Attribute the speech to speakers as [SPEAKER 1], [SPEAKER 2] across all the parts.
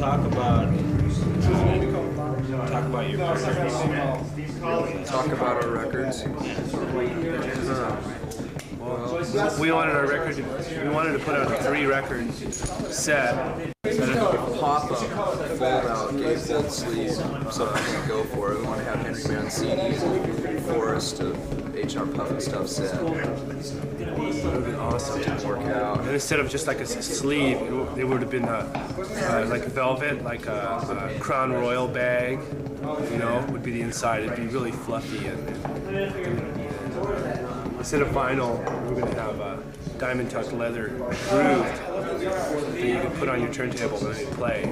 [SPEAKER 1] talk about your records.
[SPEAKER 2] Talk about our records.
[SPEAKER 3] We wanted our record. We wanted to put out a 3-record set.
[SPEAKER 2] Pop-up, fold-out, gatefold sleeve, so I can go for it. We want to have Henry Mancini, Forrest, H.R. Puff and stuff set.
[SPEAKER 3] It would have been awesome
[SPEAKER 2] To work out.
[SPEAKER 3] And instead of just like a sleeve, it would have been like velvet, like a Crown Royal bag. You know, would be the inside. It'd be really fluffy, and instead of vinyl, we're going to have diamond tucked leather grooved that you can put on your turntable when you play.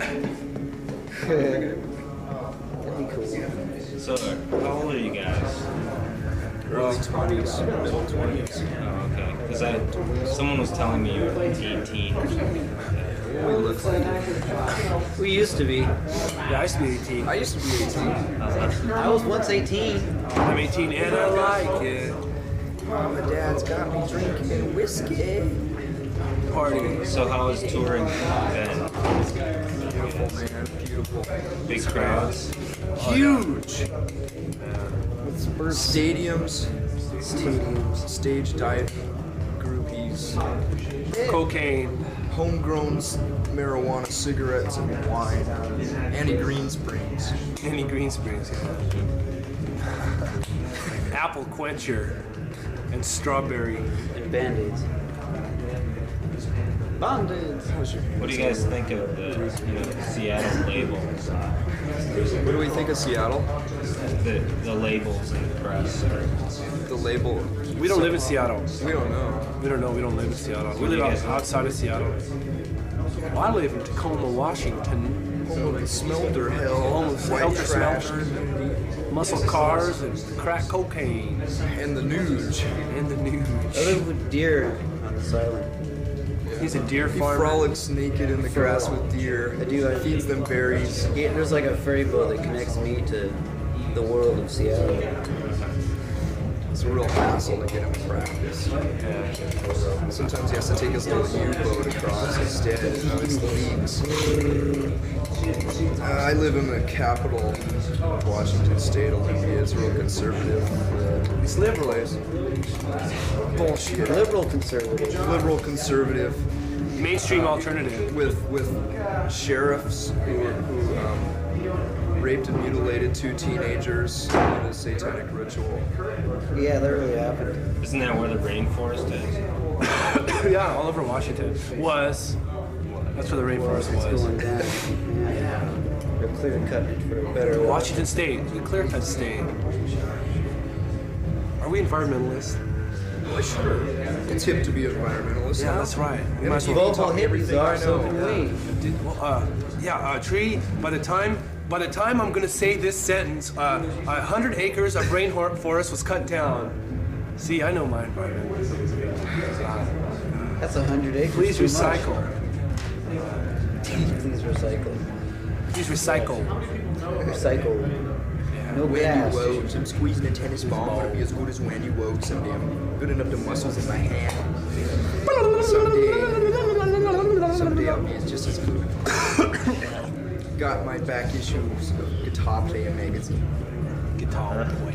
[SPEAKER 4] That'd be cool.
[SPEAKER 1] So, how old are you guys?
[SPEAKER 2] Early 20s, middle 20s.
[SPEAKER 1] Oh, okay. Because someone was telling me you were like teen or something.
[SPEAKER 2] We look like it.
[SPEAKER 4] We used to be.
[SPEAKER 3] Yeah, I used to be 18.
[SPEAKER 2] I used to be 18.
[SPEAKER 4] I was once 18.
[SPEAKER 3] I'm 18 and I like it.
[SPEAKER 2] My dad's got me drinking whiskey.
[SPEAKER 3] Party.
[SPEAKER 1] So how was touring then?
[SPEAKER 2] Beautiful, man. Beautiful.
[SPEAKER 1] Big crowds?
[SPEAKER 2] Huge! Stadiums. Stage dive groupies.
[SPEAKER 3] Cocaine.
[SPEAKER 2] Homegrown marijuana, cigarettes, and wine. Annie Green Springs.
[SPEAKER 3] Any Green Springs. Yeah. Apple quencher and strawberry.
[SPEAKER 4] And Band-Aids. Band-Aids.
[SPEAKER 1] What do you guys think of the Seattle labels?
[SPEAKER 2] What do we think of Seattle?
[SPEAKER 1] The labels and the press.
[SPEAKER 2] The label.
[SPEAKER 3] We don't live in Seattle.
[SPEAKER 2] We don't know.
[SPEAKER 3] We don't know. We don't live in Seattle. We live outside of Seattle. Well, I live in Tacoma, Washington.
[SPEAKER 2] Home of the smelter hell.
[SPEAKER 3] Home of
[SPEAKER 2] White
[SPEAKER 3] Helter
[SPEAKER 2] trash.
[SPEAKER 3] Smelter, muscle cars, and crack cocaine.
[SPEAKER 2] And the nuge.
[SPEAKER 3] And the news.
[SPEAKER 4] I live with deer on this island.
[SPEAKER 3] He's a deer
[SPEAKER 2] He
[SPEAKER 3] farmer.
[SPEAKER 2] frolics naked in the grass with deer.
[SPEAKER 4] I do.
[SPEAKER 2] Feeds them berries.
[SPEAKER 4] Yeah, there's like a ferry boat that connects me to the world of Seattle.
[SPEAKER 2] It's a real hassle to get him to practice. Sometimes he has to take his little U-boat across instead. It's the leagues. I live in the capital of Washington State, Olympia. It's real conservative.
[SPEAKER 3] He's liberal.
[SPEAKER 2] Bullshit.
[SPEAKER 4] Liberal conservative.
[SPEAKER 2] Liberal conservative
[SPEAKER 3] Mainstream alternative.
[SPEAKER 2] with sheriffs who raped and mutilated 2 teenagers in a satanic ritual.
[SPEAKER 4] Yeah, that really happened.
[SPEAKER 1] Isn't that where the rainforest is?
[SPEAKER 3] Yeah, all over Washington. Was. That's where the rainforest
[SPEAKER 4] It's
[SPEAKER 3] was.
[SPEAKER 4] going down. Yeah. They're clear cutting it for a better way.
[SPEAKER 3] Washington State, the clear-cut state. Are we environmentalists?
[SPEAKER 2] Well, sure. It's hip to be environmentalist.
[SPEAKER 3] Yeah,
[SPEAKER 2] now.
[SPEAKER 3] that's right. We
[SPEAKER 2] And
[SPEAKER 3] might as
[SPEAKER 2] if
[SPEAKER 3] well.
[SPEAKER 2] you tell me everything I
[SPEAKER 4] so
[SPEAKER 2] know.
[SPEAKER 4] can we.
[SPEAKER 3] Tree. By the time I'm gonna say this sentence, 100 acres of rainforest was cut down. See, I know my environment.
[SPEAKER 4] That's 100 acres.
[SPEAKER 3] Please
[SPEAKER 4] too much.
[SPEAKER 3] recycle.
[SPEAKER 4] Please recycle.
[SPEAKER 3] Please recycle.
[SPEAKER 4] Recycle. No
[SPEAKER 2] When
[SPEAKER 4] gas.
[SPEAKER 2] you wote, I'm squeezing a tennis ball. I'm gonna be as good as when you wote. Someday I'm good enough to muscles in my hand. Someday I'll be just as good. Got my back issues of Guitar Player magazine.
[SPEAKER 3] Guitar boy.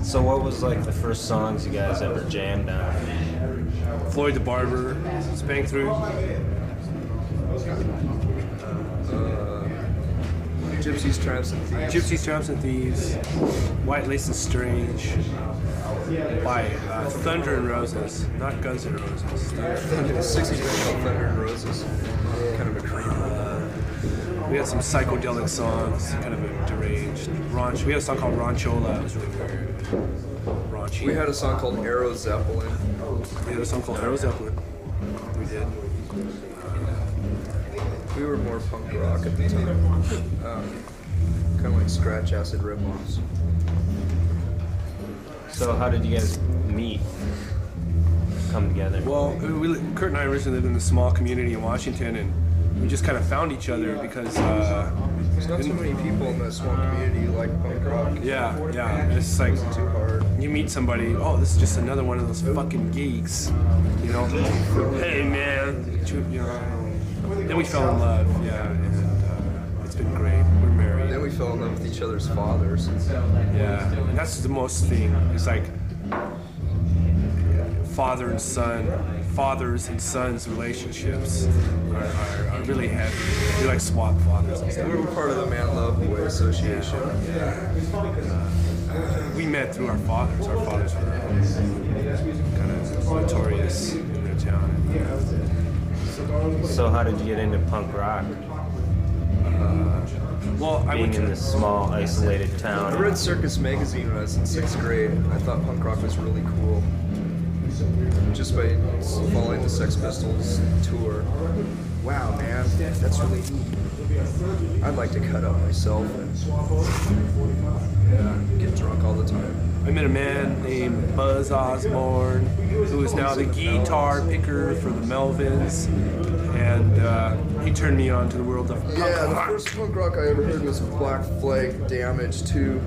[SPEAKER 1] So what was like the first songs you guys ever jammed on?
[SPEAKER 3] Floyd the Barber, Spank Through.
[SPEAKER 2] Gypsies, Tramps, and Thieves.
[SPEAKER 3] Gypsies, Tramps, and Thieves. White Lace and Strange. By Thunder and Roses, not Guns N' Roses.
[SPEAKER 2] In the 60s, they called Thunder and Roses. Kind of a creep.
[SPEAKER 3] We had some psychedelic songs, kind of a deranged. We had a song called Ranchola. It was really weird. Raunchy.
[SPEAKER 2] We had a song called Aero Zeppelin.
[SPEAKER 3] We had a song called Aero Zeppelin. We did.
[SPEAKER 2] We were more punk rock at the time. Kind of like scratch acid rip-offs.
[SPEAKER 1] So how did you guys meet? Come together?
[SPEAKER 3] Well, Kurt and I originally lived in a small community in Washington, and we just kind of found each other because.
[SPEAKER 2] There's not too many people in that small community who like punk rock.
[SPEAKER 3] Yeah. It's like
[SPEAKER 2] It's too hard.
[SPEAKER 3] you meet somebody. Oh, this is just another one of those fucking geeks. You know. Hey man. You know. Then we fell in love. Yeah. been great. We're married.
[SPEAKER 2] Then we fell in love with each other's fathers.
[SPEAKER 3] Yeah, and that's the most thing. It's like fathers and sons relationships are really heavy. We like swap fathers and stuff.
[SPEAKER 2] We were part of the Man Love Boy Association.
[SPEAKER 3] We met through our fathers. Our fathers were kind of notorious in their town.
[SPEAKER 1] So how did you get into punk rock?
[SPEAKER 3] Well, I
[SPEAKER 1] Being
[SPEAKER 3] went
[SPEAKER 1] in
[SPEAKER 3] to
[SPEAKER 1] this small, isolated town.
[SPEAKER 2] I read Circus Magazine when I was in 6th grade. I thought punk rock was really cool. Just by following the Sex Pistols tour. Wow, man, that's really neat. I'd like to cut up myself and get drunk all the time.
[SPEAKER 3] I met a man named Buzz Osborne, who is now the guitar picker for the Melvins, and he turned me on to the world of punk
[SPEAKER 2] Yeah, the
[SPEAKER 3] rock.
[SPEAKER 2] first punk rock I ever heard was Black Flag Damage 2.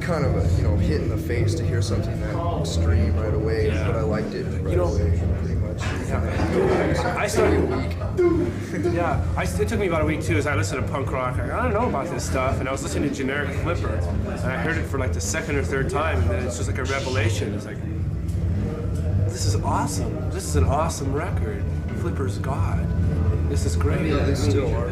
[SPEAKER 2] Kind of a hit in the face to hear something that extreme right away, but I liked it right away, pretty much.
[SPEAKER 3] I started. It took me about a week too as I listened to punk rock. I don't know about this stuff, and I was listening to Generic Flipper, and I heard it for like the second or third time, and then it's just like a revelation. It's like, this is awesome. This is an awesome record. Flipper's God. This is great.
[SPEAKER 2] Yeah, they still are.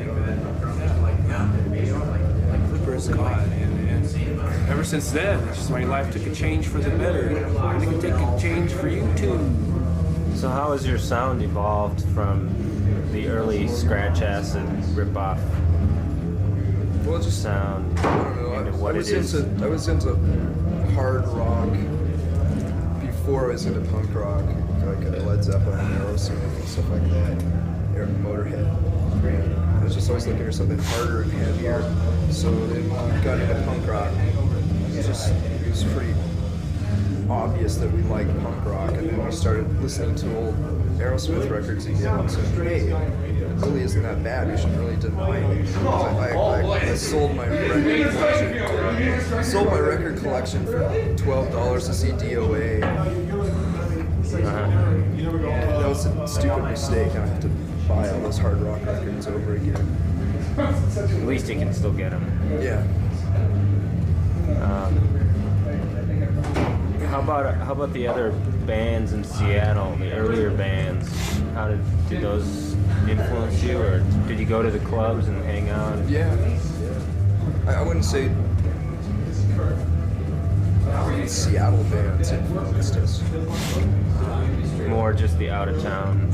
[SPEAKER 3] Flipper's God, and ever since then, it's just my life took a change for the better. And it can take a change for you too.
[SPEAKER 1] So how has your sound evolved from the early scratch acid rip-off
[SPEAKER 2] Well, just
[SPEAKER 1] sound
[SPEAKER 2] I don't know.
[SPEAKER 1] into what it is?
[SPEAKER 2] I was into hard rock before I was into punk rock, like Led Zeppelin and Aerosmith and stuff like that, or Motorhead. I was just always looking for something harder and heavier. So then when I got into punk rock, it was pretty obvious that we liked punk rock, and then we started listening to old Aerosmith records again and said, hey, it really isn't that bad, we should really deny it. I sold my record collection for $12 to see DOA. That was a stupid mistake. Now I have to buy all those hard rock records over again.
[SPEAKER 1] At least you can still get them.
[SPEAKER 2] Yeah.
[SPEAKER 1] How about the other bands in Seattle, the earlier bands? How did those influence you, or did you go to the clubs and hang out?
[SPEAKER 2] Yeah. I wouldn't say Seattle bands influenced us.
[SPEAKER 1] More just the out of town.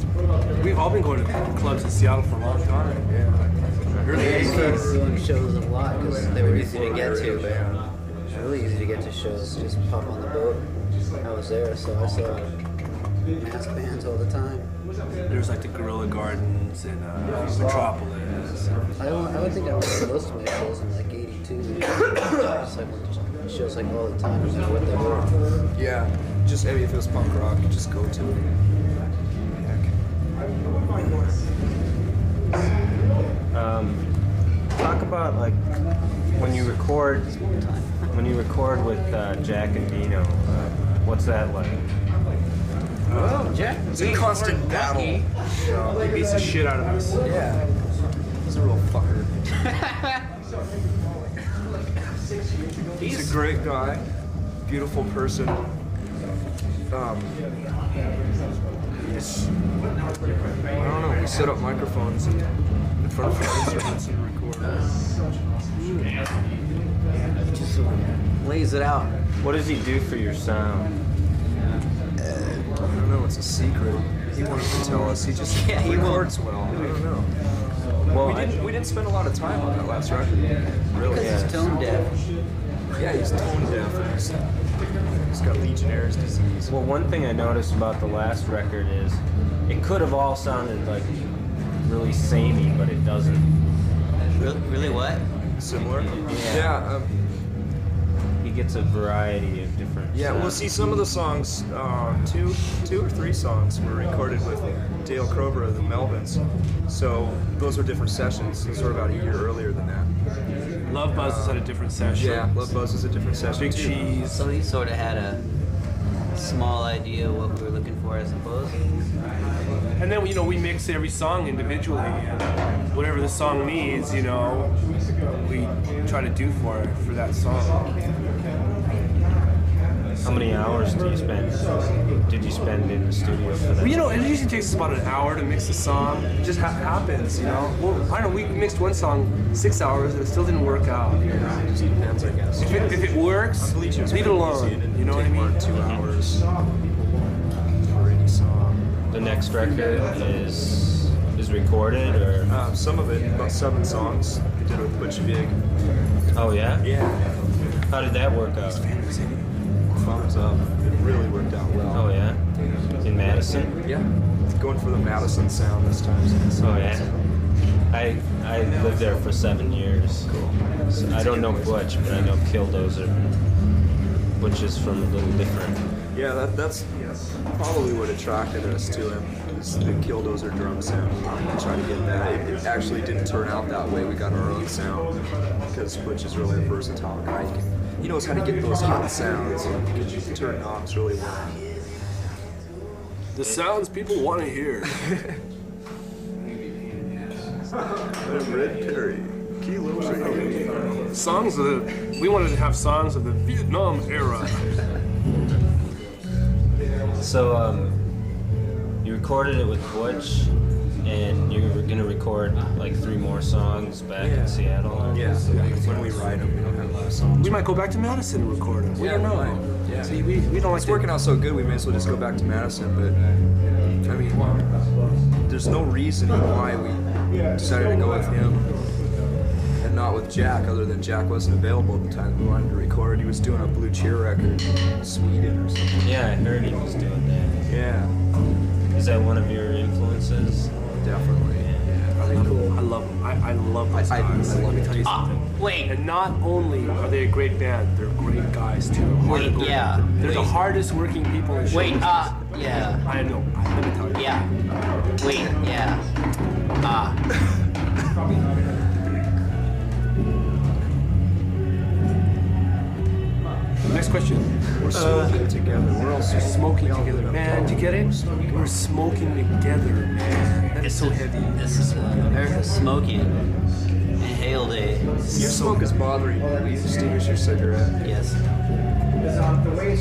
[SPEAKER 3] We've all been going to clubs in Seattle for a long time.
[SPEAKER 2] Yeah.
[SPEAKER 3] Early
[SPEAKER 4] I
[SPEAKER 3] 80s.
[SPEAKER 4] started doing shows a lot because they were easy to get to. Really easy to get to shows. Just pop on the boat. I was there, so I saw mask bands all the time.
[SPEAKER 3] There's like the Guerrilla Gardens and Metropolis.
[SPEAKER 4] I would think I went to most of my shows in like '82. I just like went to shows like all the time, no matter what they were.
[SPEAKER 2] Yeah. Just maybe if it was punk rock, you just go to it.
[SPEAKER 1] Talk about like when you record with Jack and Dino. What's that like?
[SPEAKER 4] Well, Jack,
[SPEAKER 2] It's a constant battle.
[SPEAKER 3] He beats the shit out of us.
[SPEAKER 2] Yeah. He's a real fucker. He's a great guy, beautiful person. I don't know, we set up microphones in front of our instruments and record.
[SPEAKER 4] just lays it out.
[SPEAKER 1] What does he do for your sound?
[SPEAKER 2] I don't know, it's a secret. He wanted to tell us, he just records well. I don't know.
[SPEAKER 1] Well,
[SPEAKER 2] We didn't spend a lot of time on that last record. Really?
[SPEAKER 4] Because he's tone deaf.
[SPEAKER 2] Yeah, he's tone deaf. He's got Legionnaire's disease.
[SPEAKER 1] well, one thing I noticed about the last record is it could have all sounded like really samey, but it doesn't.
[SPEAKER 4] Really what?
[SPEAKER 2] Similar?
[SPEAKER 1] Yeah. He gets a variety of different.
[SPEAKER 2] Yeah, well,
[SPEAKER 1] sounds.
[SPEAKER 2] see, some of the songs, two or three songs were recorded with Dale Crover of the Melvins. So those were different sessions. Those were about a year earlier than that.
[SPEAKER 3] Love Buzz is at a different session.
[SPEAKER 2] Yeah, Love Buzz was a different session.
[SPEAKER 3] Big
[SPEAKER 2] too.
[SPEAKER 3] Cheese.
[SPEAKER 5] So he sort of had a small idea of what we were looking for, I suppose.
[SPEAKER 3] And then, you know, we mix every song individually, and whatever the song needs, you know, we try to do for that song.
[SPEAKER 1] How many hours did you spend in the studio for that?
[SPEAKER 3] Well, you know, it usually takes us about an hour to mix a song. It just happens, you know. Well, I don't know, we mixed one song 6 hours and it still didn't work out.
[SPEAKER 2] It just depends, I guess.
[SPEAKER 3] If it works, leave it alone. You know what I mean?
[SPEAKER 2] 2 hours for any song.
[SPEAKER 1] The next record is recorded, or?
[SPEAKER 2] Some of it, about 7 songs, we did it with Butch Vig.
[SPEAKER 1] Oh yeah?
[SPEAKER 2] Yeah.
[SPEAKER 1] How did that work out?
[SPEAKER 2] Thumbs up. It really worked out well.
[SPEAKER 1] Oh yeah? In Madison?
[SPEAKER 2] Yeah. Going for the Madison sound this time.
[SPEAKER 1] Oh yeah? I lived there for 7 years.
[SPEAKER 2] Cool.
[SPEAKER 1] So I don't know Butch, but I know Killdozer. Butch is from a little different.
[SPEAKER 2] Yeah, that's probably what attracted us to him. Is the Killdozer drum sound. We tried to get that. It actually didn't turn out that way. We got our own sound because Butch is really a versatile guy. He knows how to get those hot sounds and he can turn knobs really well.
[SPEAKER 3] The sounds people want to hear.
[SPEAKER 2] I'm Red Perry. Kilo Radio.
[SPEAKER 3] Songs we wanted to have songs of the Vietnam era.
[SPEAKER 1] So, you recorded it with Butch, and you were gonna record like 3 more songs back in Seattle.
[SPEAKER 2] Yeah, when we write them, we don't have a lot of songs.
[SPEAKER 3] We might go back to Madison and record them. We don't know.
[SPEAKER 2] Yeah.
[SPEAKER 3] See, we don't like
[SPEAKER 2] It's working out so good, we may as well just go back to Madison, but I mean, there's no reason why we decided to go with him and not with Jack, other than Jack wasn't available at the time we wanted to record. He was doing a Blue Cheer record in Sweden or something.
[SPEAKER 1] Yeah, I heard he was doing that.
[SPEAKER 2] Yeah,
[SPEAKER 1] Is that one of your influences?
[SPEAKER 2] definitely.
[SPEAKER 3] I love them. I love those
[SPEAKER 2] I
[SPEAKER 3] guys.
[SPEAKER 2] love
[SPEAKER 3] Let me
[SPEAKER 2] it.
[SPEAKER 3] tell you something.
[SPEAKER 4] Wait.
[SPEAKER 3] And not only are they a great band, they're great guys too.
[SPEAKER 4] Wait, yeah.
[SPEAKER 3] They're the
[SPEAKER 4] Wait.
[SPEAKER 3] hardest working people in show
[SPEAKER 4] Wait,
[SPEAKER 3] business.
[SPEAKER 4] yeah.
[SPEAKER 3] I know. Let me tell you.
[SPEAKER 4] Yeah. Wait, yeah.
[SPEAKER 3] Next question.
[SPEAKER 2] We're smoking together. We're all
[SPEAKER 3] Smoking together. Man, do you get it? We're smoking together, man. That is so heavy.
[SPEAKER 4] This is America's smoking. Inhaled a.
[SPEAKER 2] Your smoke is bothering you. Will you extinguish your cigarette?
[SPEAKER 4] Yes.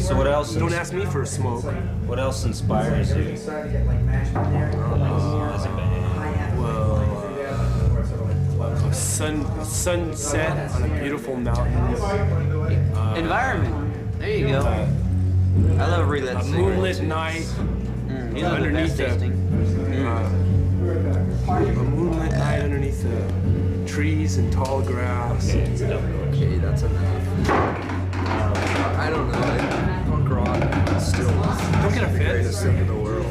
[SPEAKER 1] So what else?
[SPEAKER 3] Don't ask me for a smoke.
[SPEAKER 1] What else inspires you as a band?
[SPEAKER 3] Well, a sunset on a beautiful mountain.
[SPEAKER 4] Environment. There you go. I love relit
[SPEAKER 3] A moonlit night
[SPEAKER 4] These are the best tasting.
[SPEAKER 3] a moonlit night underneath the trees and tall grass.
[SPEAKER 2] Okay, that's enough. I don't know. Punk rock is still
[SPEAKER 3] Don't get
[SPEAKER 2] the
[SPEAKER 3] offended.
[SPEAKER 2] greatest thing in the world.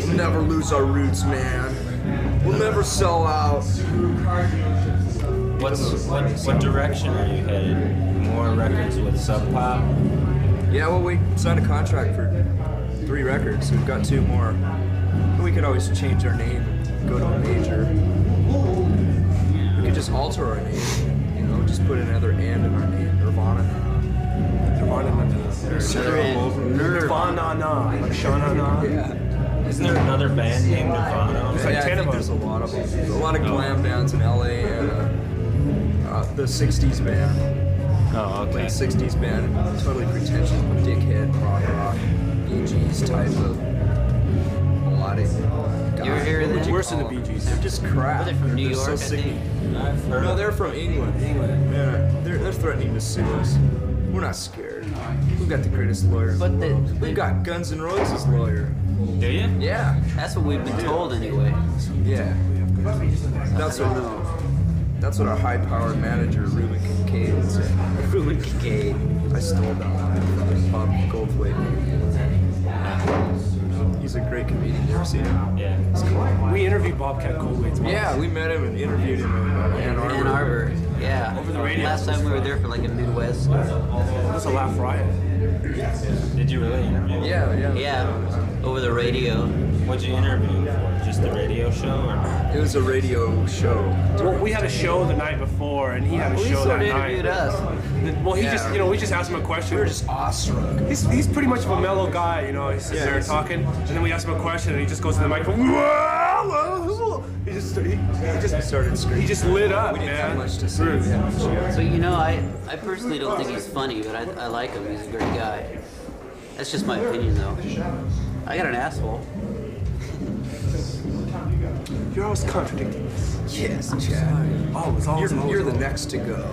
[SPEAKER 2] We'll never lose our roots, man. We'll never sell out.
[SPEAKER 1] What direction are you headed? More records with Sub Pop?
[SPEAKER 2] Yeah, well, we signed a contract for 3 records. We've got 2 more. We could always change our name and go to a major. We could just alter our name, you know, just put another "and" in our name. Nirvana.
[SPEAKER 3] Nirvana. Like Sha-na-na.
[SPEAKER 2] Yeah.
[SPEAKER 1] Isn't there another band named Nirvana?
[SPEAKER 3] It's like
[SPEAKER 2] Yeah,
[SPEAKER 3] 10
[SPEAKER 2] I
[SPEAKER 3] of
[SPEAKER 2] think
[SPEAKER 3] them.
[SPEAKER 2] there's a lot of them. There's a lot of glam bands in LA and the 60s band.
[SPEAKER 1] Oh, okay.
[SPEAKER 2] Like 60s band, totally pretentious, dickhead, prog rock, Bee Gees type of melodic.
[SPEAKER 4] You ever hear that?
[SPEAKER 3] Worse than the Bee Gees.
[SPEAKER 2] They're just crap.
[SPEAKER 4] They're from New
[SPEAKER 2] so
[SPEAKER 4] York, I
[SPEAKER 2] sick.
[SPEAKER 4] think.
[SPEAKER 1] I've heard
[SPEAKER 2] No,
[SPEAKER 1] of
[SPEAKER 2] they're from England. Yeah, they're threatening to sue us. We're not scared. We've got the greatest lawyer.
[SPEAKER 4] But
[SPEAKER 2] We've got Guns N' Roses lawyer.
[SPEAKER 1] Do you?
[SPEAKER 2] Yeah,
[SPEAKER 4] that's what we've been told anyway.
[SPEAKER 2] yeah. That's what our high-powered manager Ruben Kincaid said.
[SPEAKER 4] Ruben Kincaid.
[SPEAKER 2] I stole that line from Bob Goldthwait. He's a great comedian. You ever seen him?
[SPEAKER 1] Yeah.
[SPEAKER 2] He's cool.
[SPEAKER 3] We interviewed Bobcat Goldthwait.
[SPEAKER 2] Yeah, we met him and interviewed him in Ann Arbor.
[SPEAKER 4] Ann Arbor. Yeah.
[SPEAKER 3] Over the radio.
[SPEAKER 4] Last time we were there for like a Midwest.
[SPEAKER 3] It was a laugh riot.
[SPEAKER 1] Did you really interview?
[SPEAKER 2] Yeah.
[SPEAKER 4] Yeah. Over the radio.
[SPEAKER 1] What'd you interview for? Just the radio show? Or?
[SPEAKER 2] It was a radio show.
[SPEAKER 3] Well, we had a show the night before, and he had a
[SPEAKER 4] Well, he
[SPEAKER 3] show
[SPEAKER 4] sort
[SPEAKER 3] that
[SPEAKER 4] of interviewed
[SPEAKER 3] night.
[SPEAKER 4] us.
[SPEAKER 3] Well, he
[SPEAKER 2] Yeah.
[SPEAKER 3] just, we just asked him a question.
[SPEAKER 2] We were just awestruck.
[SPEAKER 3] He's pretty much of a mellow guy, He sits
[SPEAKER 2] Yeah,
[SPEAKER 3] there
[SPEAKER 2] he's-
[SPEAKER 3] talking, and then we ask him a question, and he just goes to the microphone. He just
[SPEAKER 2] Started screaming.
[SPEAKER 3] he just lit up,
[SPEAKER 2] We didn't have
[SPEAKER 3] man.
[SPEAKER 2] much to say. Yeah.
[SPEAKER 4] So I personally don't think he's funny, but I like him. He's a great guy. That's just my opinion, though. I got an asshole.
[SPEAKER 3] You're always contradicting.
[SPEAKER 2] Yes, Chad.
[SPEAKER 3] Always.
[SPEAKER 2] You're the next to go.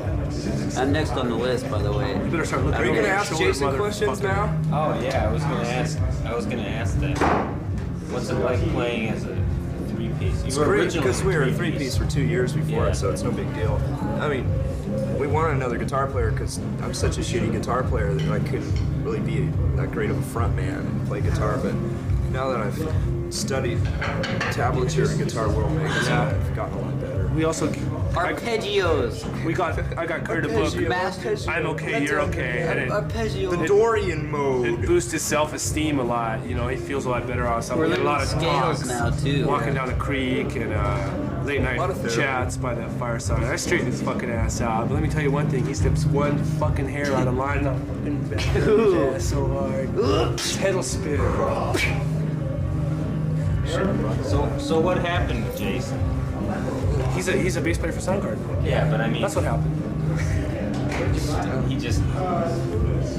[SPEAKER 4] I'm next on the list, by the way.
[SPEAKER 3] You better start looking.
[SPEAKER 2] Are you
[SPEAKER 3] over
[SPEAKER 2] gonna
[SPEAKER 3] your
[SPEAKER 2] ask
[SPEAKER 3] shoulder,
[SPEAKER 2] Jason questions
[SPEAKER 3] motherfucker.
[SPEAKER 2] now?
[SPEAKER 1] Oh yeah, I was gonna ask that. What's it like playing as a three-piece?
[SPEAKER 2] It's
[SPEAKER 1] You were
[SPEAKER 2] great
[SPEAKER 1] originally
[SPEAKER 2] because we were a three-piece for 2 years before
[SPEAKER 1] Yeah.
[SPEAKER 2] it, so it's no big deal. I mean, we wanted another guitar player because I'm such a shitty guitar player that I couldn't really be that great of a front man and play guitar. But now that I've studied tablature and Guitar World magazine, I've gotten a lot better.
[SPEAKER 3] We also.
[SPEAKER 4] Arpeggios.
[SPEAKER 3] I got Kurt a book.
[SPEAKER 4] Masters.
[SPEAKER 3] I'm okay, you're okay, and
[SPEAKER 2] The
[SPEAKER 4] Arpeggio.
[SPEAKER 2] Dorian
[SPEAKER 3] it
[SPEAKER 2] mode.
[SPEAKER 3] boosts his self-esteem a lot. He feels a lot better on himself.
[SPEAKER 4] We're
[SPEAKER 3] We get a lot of
[SPEAKER 4] learning scales
[SPEAKER 3] talks,
[SPEAKER 4] now, too.
[SPEAKER 3] walking down the creek and late night
[SPEAKER 2] lot of therapy.
[SPEAKER 3] chats by the fireside. I straightened his fucking ass out. But let me tell you one thing: he slips one fucking hair out of line. Yeah, so hard. Head'll spin.
[SPEAKER 1] So what happened with Jason?
[SPEAKER 3] He's a bass player for Soundgarden.
[SPEAKER 1] Yeah, but I mean,
[SPEAKER 3] That's what happened.
[SPEAKER 1] he just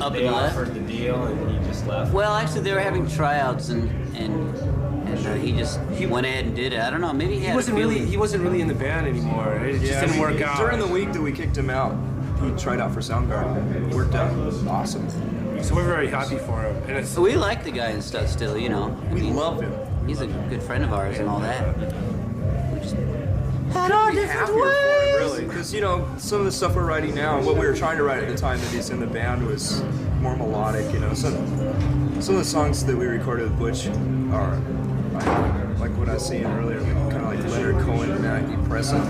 [SPEAKER 4] Up
[SPEAKER 1] they
[SPEAKER 4] and left.
[SPEAKER 1] offered the deal and he just left.
[SPEAKER 4] Well, actually, they were having tryouts, and he went ahead and did it. I don't know. Maybe he had
[SPEAKER 3] He wasn't really in the band anymore. It just didn't work out.
[SPEAKER 2] During the week that we kicked him out, he tried out for Soundgarden. It worked out awesome.
[SPEAKER 3] So we're very happy for him. And it's
[SPEAKER 4] We like the guy and stuff still, I
[SPEAKER 2] We
[SPEAKER 4] mean,
[SPEAKER 2] love him.
[SPEAKER 4] he's a good friend of ours and all that. We just had
[SPEAKER 2] Couldn't
[SPEAKER 4] our
[SPEAKER 2] be
[SPEAKER 4] different
[SPEAKER 2] happier for him,
[SPEAKER 4] ways.
[SPEAKER 2] really. Because, some of the stuff we're writing now, what we were trying to write at the time that he's in the band was more melodic, Some of the songs that we recorded with Butch are, like what I was saying earlier, kind of like Leonard Cohen, Maggie Presson,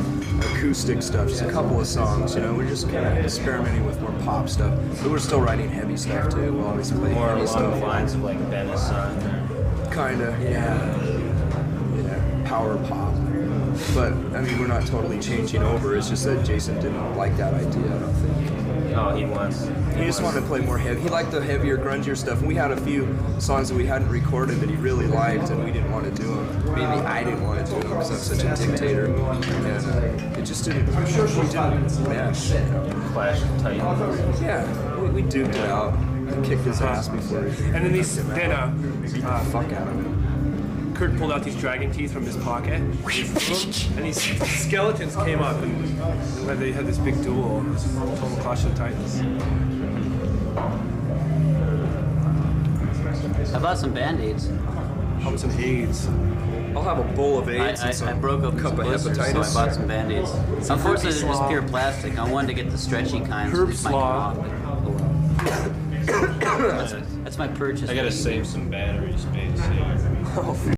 [SPEAKER 2] acoustic stuff, just a couple of songs, We're just kind of experimenting with more pop stuff. But we're still writing heavy stuff, too. We'll always play
[SPEAKER 1] More
[SPEAKER 2] heavy
[SPEAKER 1] along
[SPEAKER 2] stuff.
[SPEAKER 1] the lines of like Benison.
[SPEAKER 2] Kinda, yeah. Power pop. But, I mean, we're not totally changing over. It's just that Jason didn't like that idea, I don't think.
[SPEAKER 1] Oh, he wants.
[SPEAKER 2] He just wanted to play more heavy. He liked the heavier, grungier stuff. And we had a few songs that we hadn't recorded that he really liked, and we didn't want to do them. Mainly, I didn't want to do them because I'm such a dictator. And it just didn't. We didn't mesh.
[SPEAKER 1] Clash of Titans.
[SPEAKER 2] Yeah, we duked it out. We kicked his ass before we
[SPEAKER 3] and then
[SPEAKER 2] beat the fuck out of him.
[SPEAKER 3] Kurt pulled out these dragon teeth from his pocket, and these skeletons came up, and they had this big duel, this total clash of the Titans.
[SPEAKER 4] I bought some Band-Aids.
[SPEAKER 3] How about some AIDS?
[SPEAKER 2] I'll have a bowl of AIDS and some
[SPEAKER 4] I broke up
[SPEAKER 2] cup
[SPEAKER 4] some
[SPEAKER 2] of
[SPEAKER 4] blisters,
[SPEAKER 2] hepatitis.
[SPEAKER 4] so I bought some Band-Aids. Unfortunately, they're just
[SPEAKER 3] slaw.
[SPEAKER 4] pure plastic. I wanted to get the stretchy kind, so
[SPEAKER 3] Herb
[SPEAKER 4] these might come
[SPEAKER 3] slaw.
[SPEAKER 4] off. But, oh well. That's my purchase.
[SPEAKER 1] I gotta save some battery space here.